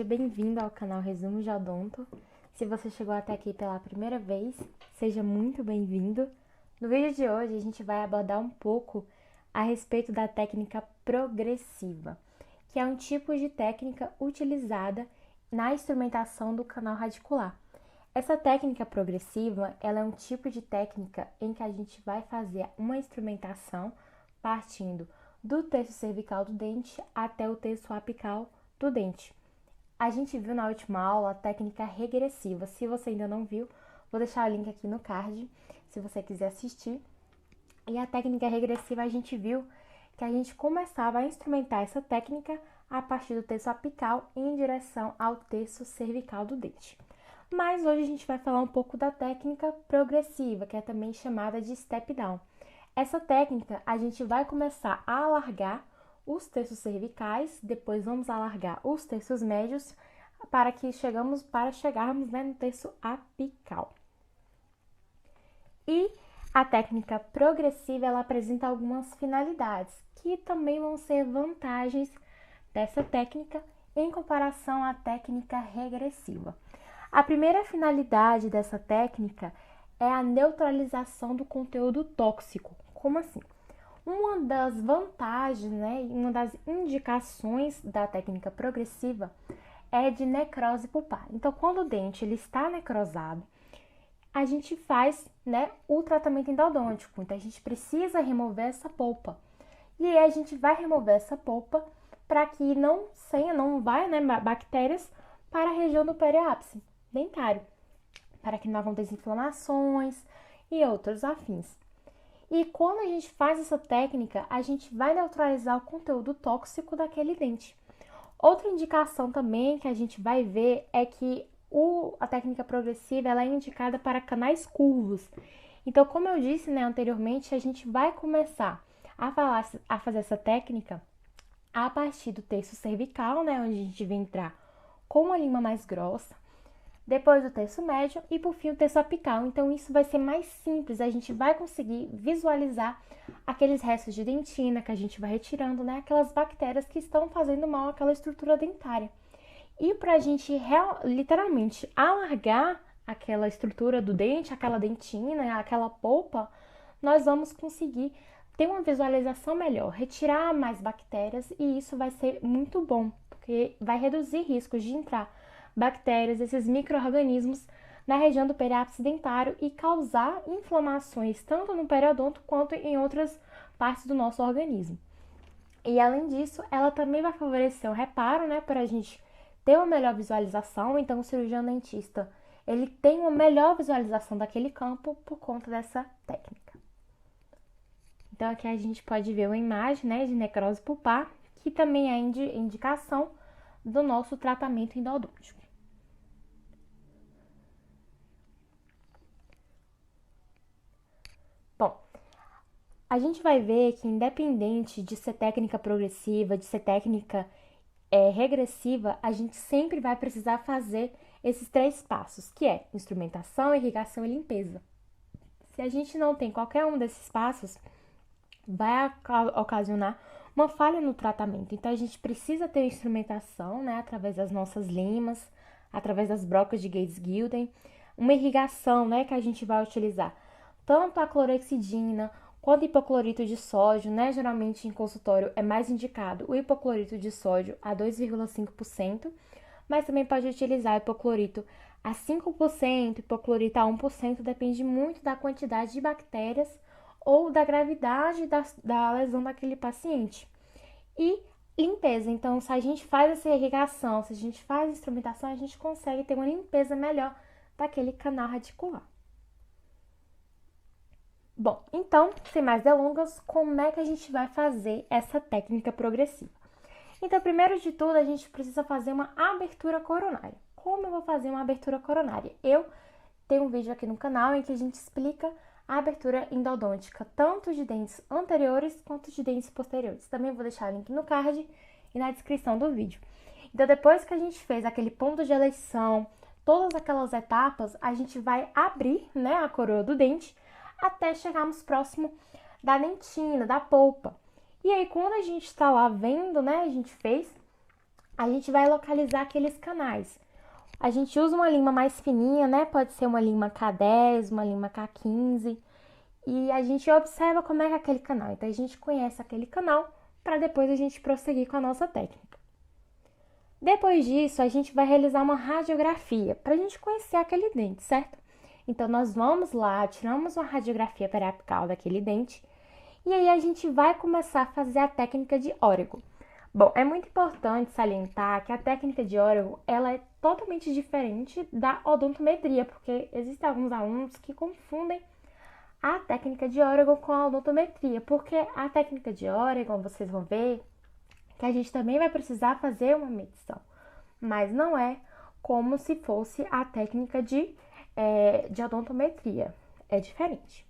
seja bem-vindo ao canal Resumo de Odonto. Se você chegou até aqui pela primeira vez, seja muito bem-vindo. No vídeo de hoje, a gente vai abordar um pouco a respeito da técnica progressiva, que é um tipo de técnica utilizada na instrumentação do canal radicular. Essa técnica progressiva, ela é um tipo de técnica em que a gente vai fazer uma instrumentação partindo do terço cervical do dente até o terço apical do dente. A gente viu na última aula a técnica regressiva. Se você ainda não viu, vou deixar o link aqui no card, se você quiser assistir. E a técnica regressiva a gente viu que a gente começava a instrumentar essa técnica a partir do terço apical em direção ao terço cervical do dente. Mas hoje a gente vai falar um pouco da técnica progressiva, que é também chamada de step down. Essa técnica a gente vai começar a alargar os terços cervicais, depois vamos alargar os terços médios para chegarmos no terço apical. E a técnica progressiva, ela apresenta algumas finalidades, que também vão ser vantagens dessa técnica em comparação à técnica regressiva. A primeira finalidade dessa técnica é a neutralização do conteúdo tóxico. Como assim? Uma das vantagens, uma das indicações da técnica progressiva é de necrose pulpar. Então, quando o dente ele está necrosado, a gente faz, o tratamento endodôntico. Então, a gente precisa remover essa polpa. E aí, a gente vai remover essa polpa para que não vai bactérias para a região do periápice dentário, para que não aconteçam inflamações e outros afins. E quando a gente faz essa técnica, a gente vai neutralizar o conteúdo tóxico daquele dente. Outra indicação também que a gente vai ver é que a técnica progressiva ela é indicada para canais curvos. Então, como eu disse anteriormente, a gente vai começar a fazer essa técnica a partir do terço cervical, onde a gente vai entrar com a lima mais grossa, depois o terço médio e por fim o terço apical. Então isso vai ser mais simples, a gente vai conseguir visualizar aqueles restos de dentina que a gente vai retirando, aquelas bactérias que estão fazendo mal àquela estrutura dentária. E para a gente literalmente alargar aquela estrutura do dente, aquela dentina, aquela polpa, nós vamos conseguir ter uma visualização melhor, retirar mais bactérias e isso vai ser muito bom, porque vai reduzir riscos de entrar bactérias, esses micro-organismos na região do periápice dentário e causar inflamações tanto no periodonto quanto em outras partes do nosso organismo. E além disso, ela também vai favorecer o reparo, para a gente ter uma melhor visualização. Então, o cirurgião dentista, ele tem uma melhor visualização daquele campo por conta dessa técnica. Então, aqui a gente pode ver uma imagem, de necrose pulpar, que também é indicação do nosso tratamento endodôntico. Bom, a gente vai ver que independente de ser técnica progressiva, de ser técnica regressiva, a gente sempre vai precisar fazer esses 3 passos, que é instrumentação, irrigação e limpeza. Se a gente não tem qualquer um desses passos, vai ocasionar uma falha no tratamento. Então, a gente precisa ter instrumentação, através das nossas limas, através das brocas de Gates-Guilden, uma irrigação, que a gente vai utilizar tanto a clorexidina quanto o hipoclorito de sódio, Geralmente em consultório é mais indicado o hipoclorito de sódio a 2,5%, mas também pode utilizar hipoclorito a 5%, hipoclorito a 1%, depende muito da quantidade de bactérias ou da gravidade da lesão daquele paciente. E limpeza, então se a gente faz essa irrigação, se a gente faz a instrumentação, a gente consegue ter uma limpeza melhor daquele canal radicular. Bom, então, sem mais delongas, como é que a gente vai fazer essa técnica progressiva? Então, primeiro de tudo, a gente precisa fazer uma abertura coronária. Como eu vou fazer uma abertura coronária? Eu tenho um vídeo aqui no canal em que a gente explica a abertura endodôntica, tanto de dentes anteriores quanto de dentes posteriores. Também vou deixar o link no card e na descrição do vídeo. Então, depois que a gente fez aquele ponto de eleição, todas aquelas etapas, a gente vai abrir, a coroa do dente até chegarmos próximo da dentina, da polpa. E aí, quando a gente está lá vendo, a gente fez a gente vai localizar aqueles canais. A gente usa uma lima mais fininha, né? Pode ser uma lima K10, uma lima K15. E a gente observa como é que é aquele canal. Então, a gente conhece aquele canal para depois a gente prosseguir com a nossa técnica. Depois disso, a gente vai realizar uma radiografia para a gente conhecer aquele dente, certo? Então, nós vamos lá, tiramos uma radiografia periapical daquele dente e aí a gente vai começar a fazer a técnica de Oregon. Bom, é muito importante salientar que a técnica de Oregon, ela é totalmente diferente da odontometria, porque existem alguns alunos que confundem a técnica de Oregon com a odontometria, porque a técnica de Oregon, vocês vão ver que a gente também vai precisar fazer uma medição, mas não é como se fosse a técnica de odontometria, é diferente.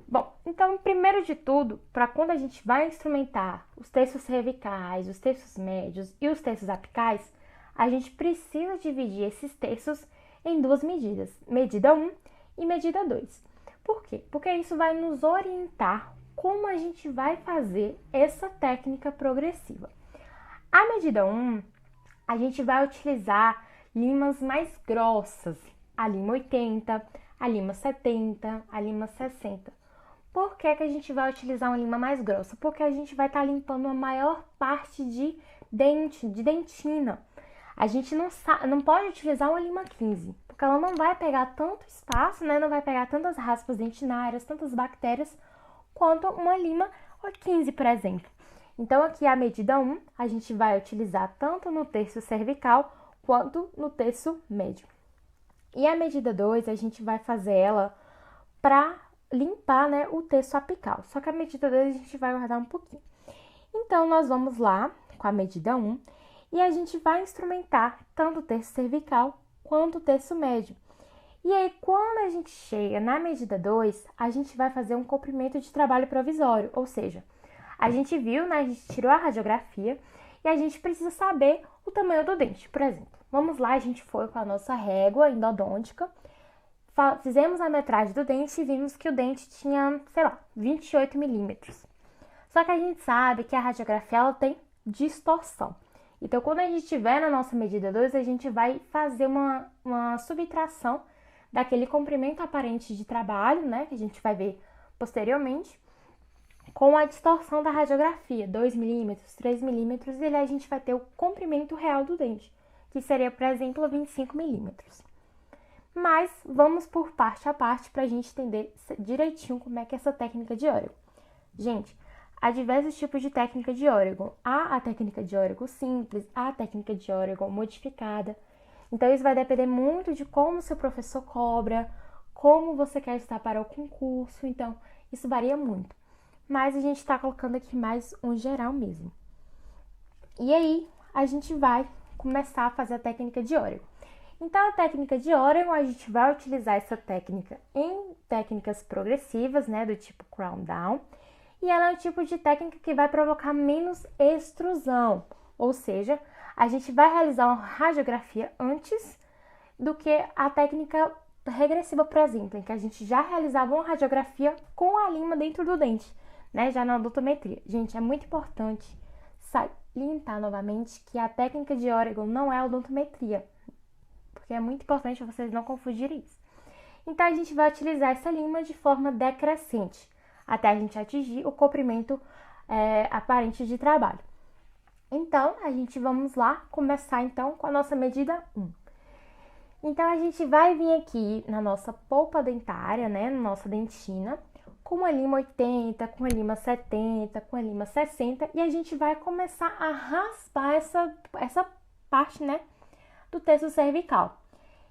Bom, então, primeiro de tudo, para quando a gente vai instrumentar os terços cervicais, os terços médios e os terços apicais, a gente precisa dividir esses terços em duas medidas, medida 1 e medida 2. Por quê? Porque isso vai nos orientar como a gente vai fazer essa técnica progressiva. A medida 1, a gente vai utilizar limas mais grossas, a lima 80, a lima 70, a lima 60. Por que a gente vai utilizar uma lima mais grossa? Porque a gente vai estar limpando a maior parte de dente, de dentina. A gente não pode utilizar uma lima 15, porque ela não vai pegar tanto espaço, né? Não vai pegar tantas raspas dentinárias, tantas bactérias, quanto uma lima 15, por exemplo. Então, aqui a medida 1, a gente vai utilizar tanto no terço cervical, quanto no terço médio. E a medida 2, a gente vai fazer ela para limpar, né, o terço apical. Só que a medida 2 a gente vai guardar um pouquinho. Então, nós vamos lá com a medida 1 e a gente vai instrumentar tanto o terço cervical quanto o terço médio. E aí, quando a gente chega na medida 2, a gente vai fazer um comprimento de trabalho provisório, ou seja, a gente viu, né, a gente tirou a radiografia e a gente precisa saber o tamanho do dente, por exemplo. Vamos lá, a gente foi com a nossa régua endodôntica, fizemos a metragem do dente e vimos que o dente tinha, 28 milímetros. Só que a gente sabe que a radiografia ela tem distorção. Então, quando a gente estiver na nossa medida 2, a gente vai fazer uma subtração daquele comprimento aparente de trabalho, né, que a gente vai ver posteriormente, com a distorção da radiografia, 2 milímetros, 3 milímetros, e aí a gente vai ter o comprimento real do dente, que seria, por exemplo, 25 milímetros. Mas vamos por parte a parte para a gente entender direitinho como é que é essa técnica de Oregon. Gente, há diversos tipos de técnica de Oregon. Há a técnica de Oregon simples, há a técnica de Oregon modificada. Então, isso vai depender muito de como o seu professor cobra, como você quer estar para o concurso. Então, isso varia muito. Mas a gente está colocando aqui mais um geral mesmo. E aí, a gente vai começar a fazer a técnica de Oregon. Então, a técnica de Oregon, a gente vai utilizar essa técnica em técnicas progressivas, né, do tipo crown down. E ela é um tipo de técnica que vai provocar menos extrusão, ou seja, a gente vai realizar uma radiografia antes do que a técnica regressiva, por exemplo, em que a gente já realizava uma radiografia com a lima dentro do dente, né, já na odontometria. Gente, é muito importante salientar novamente que a técnica de Oregon não é odontometria, porque é muito importante vocês não confundirem isso. Então, a gente vai utilizar essa lima de forma decrescente, até a gente atingir o comprimento aparente de trabalho. Então, a gente vamos lá começar então com a nossa medida 1. Então, a gente vai vir aqui na nossa polpa dentária, né, na nossa dentina, com uma lima 80, com a lima 70, com a lima 60, e a gente vai começar a raspar essa parte, né, do terço cervical.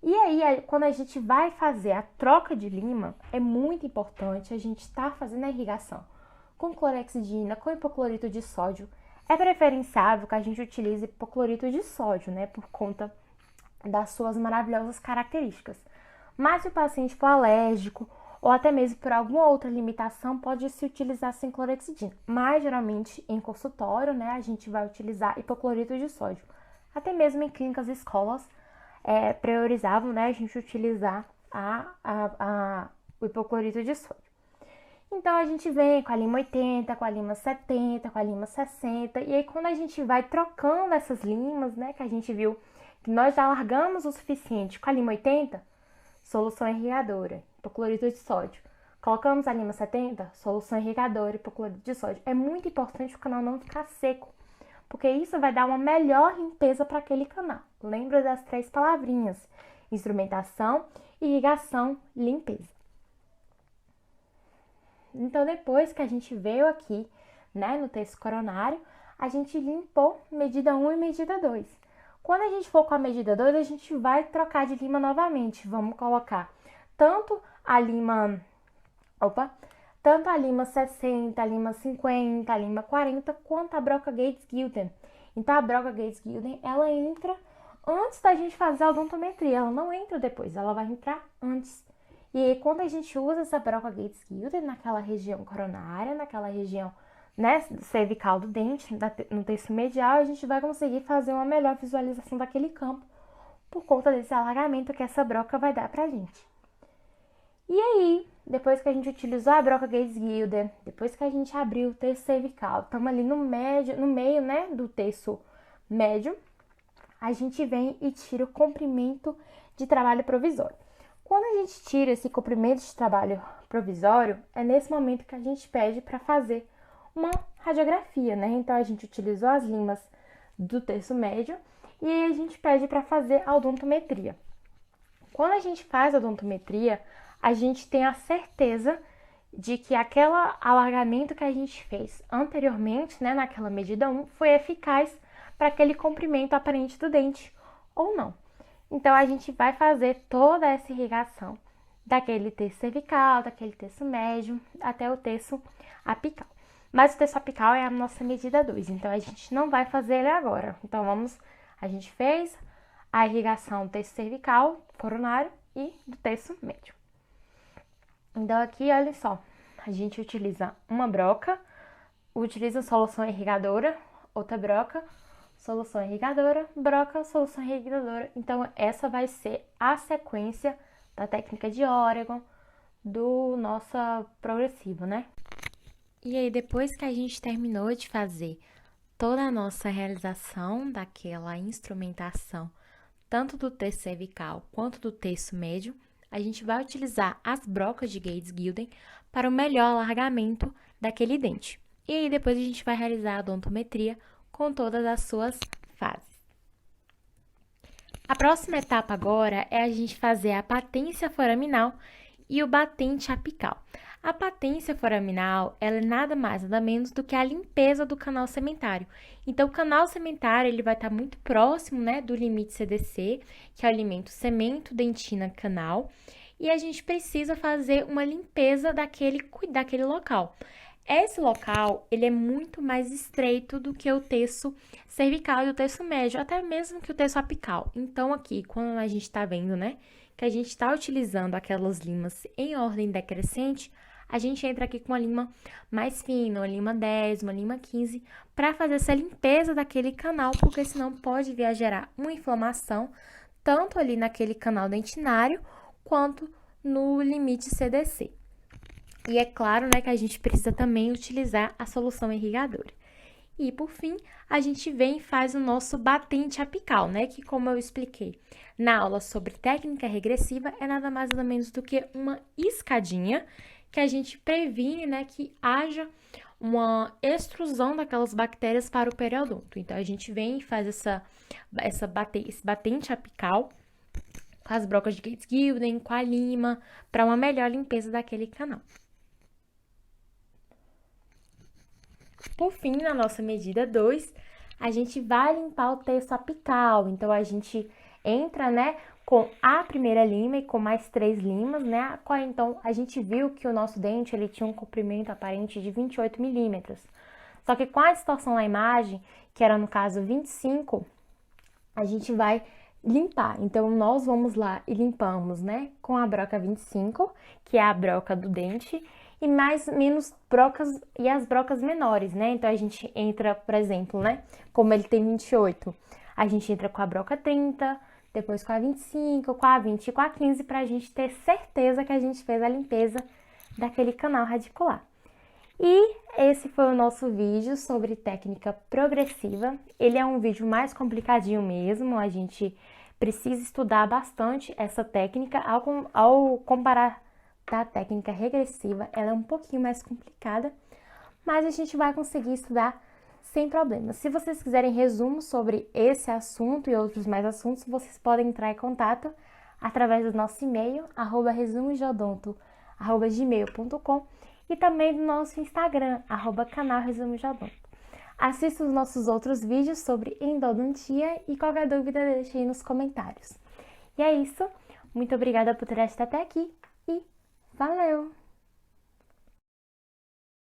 E aí, quando a gente vai fazer a troca de lima, é muito importante a gente estar fazendo a irrigação com clorexidina, com hipoclorito de sódio. É preferenciável que a gente utilize hipoclorito de sódio, né, por conta das suas maravilhosas características. Mas se o paciente for alérgico ou até mesmo por alguma outra limitação, pode se utilizar sem clorexidina. Mas, geralmente, em consultório, né, a gente vai utilizar hipoclorito de sódio. Até mesmo em clínicas e escolas, priorizavam, né, a gente utilizar o hipoclorito de sódio. Então, a gente vem com a lima 80, com a lima 70, com a lima 60. E aí, quando a gente vai trocando essas limas, né, que a gente viu que nós já largamos o suficiente com a lima 80, solução irrigadora, hipoclorito de sódio. Colocamos a lima 70, solução irrigadora, hipoclorito de sódio. É muito importante o canal não ficar seco, porque isso vai dar uma melhor limpeza para aquele canal. Lembra das 3 palavrinhas: instrumentação, irrigação, limpeza. Então, depois que a gente veio aqui, né, no texto coronário, a gente limpou medida 1 e medida 2. Quando a gente for com a medida 2, a gente vai trocar de lima novamente. Vamos colocar tanto a lima 60, a lima 50, a lima 40, quanto a broca Gates-Gilden. Então, a broca Gates-Gilden, ela entra antes da gente fazer a odontometria. Ela não entra depois, ela vai entrar antes. E aí, quando a gente usa essa broca Gates-Gilden naquela região coronária, naquela região, né, cervical do dente, no terço medial, a gente vai conseguir fazer uma melhor visualização daquele campo por conta desse alargamento que essa broca vai dar pra gente. E aí, depois que a gente utilizou a broca Gates-Gilden, depois que a gente abriu o terço cervical, estamos ali no meio, né, do terço médio, a gente vem e tira o comprimento de trabalho provisório. Quando a gente tira esse comprimento de trabalho provisório, é nesse momento que a gente pede para fazer uma radiografia, né? Então, a gente utilizou as limas do terço médio e aí a gente pede para fazer a odontometria. Quando a gente faz a odontometria, a gente tem a certeza de que aquele alargamento que a gente fez anteriormente, né, naquela medida 1, foi eficaz para aquele comprimento aparente do dente ou não. Então, a gente vai fazer toda essa irrigação daquele terço cervical, daquele terço médio, até o terço apical. Mas o terço apical é a nossa medida 2, então a gente não vai fazer ele agora. Então, a gente fez a irrigação do terço cervical, coronário e do terço médio. Então, aqui, olha só, a gente utiliza uma broca, utiliza solução irrigadora, outra broca, solução irrigadora, broca, solução irrigadora. Então, essa vai ser a sequência da técnica de Oregon, do nossa progressiva, né? E aí, depois que a gente terminou de fazer toda a nossa realização daquela instrumentação, tanto do terço cervical quanto do terço médio, a gente vai utilizar as brocas de Gates-Gilden para o melhor alargamento daquele dente. E aí, depois a gente vai realizar a odontometria com todas as suas fases. A próxima etapa agora é a gente fazer a patência foraminal e o batente apical. A patência foraminal, ela é nada mais, nada menos do que a limpeza do canal sementário. Então, o canal sementário, ele vai estar muito próximo, né, do limite CDC, que é o alimento cemento, dentina, canal, e a gente precisa fazer uma limpeza daquele local. Esse local, ele é muito mais estreito do que o terço cervical e o terço médio, até mesmo que o terço apical. Então, aqui, quando a gente está vendo, né, que a gente está utilizando aquelas limas em ordem decrescente, a gente entra aqui com uma lima mais fina, uma lima 10, uma lima 15, para fazer essa limpeza daquele canal, porque senão pode vir a gerar uma inflamação, tanto ali naquele canal dentinário, quanto no limite CDC. E é claro, né, que a gente precisa também utilizar a solução irrigadora. E, por fim, a gente vem e faz o nosso batente apical, né, que, como eu expliquei na aula sobre técnica regressiva, é nada mais nada menos do que uma escadinha que a gente previne, né, que haja uma extrusão daquelas bactérias para o periodonto. Então, a gente vem e faz esse batente apical com as brocas de Gates-Gilden, com a lima, para uma melhor limpeza daquele canal. Por fim, na nossa medida 2, a gente vai limpar o terço apical. Então, a gente entra, né, com a primeira lima e com mais 3 limas, né? Então, a gente viu que o nosso dente, ele tinha um comprimento aparente de 28 milímetros. Só que com a distorção na imagem, que era no caso 25, a gente vai limpar. Então, nós vamos lá e limpamos, né, com a broca 25, que é a broca do dente, e menos brocas e as brocas menores, né? Então, a gente entra, por exemplo, né, como ele tem 28, a gente entra com a broca 30, depois com a 25, com a 20 e com a 15, para a gente ter certeza que a gente fez a limpeza daquele canal radicular. E esse foi o nosso vídeo sobre técnica progressiva. Ele é um vídeo mais complicadinho mesmo, a gente precisa estudar bastante essa técnica. Ao comparar da técnica regressiva, ela é um pouquinho mais complicada, mas a gente vai conseguir estudar sem problemas. Se vocês quiserem resumo sobre esse assunto e outros mais assuntos, vocês podem entrar em contato através do nosso e-mail, @resumodeodonto@gmail.com, e também do nosso Instagram, @canal Resumo de Odonto. Assista os nossos outros vídeos sobre endodontia e qualquer dúvida deixe aí nos comentários. E é isso, muito obrigada por ter assistido até aqui e valeu!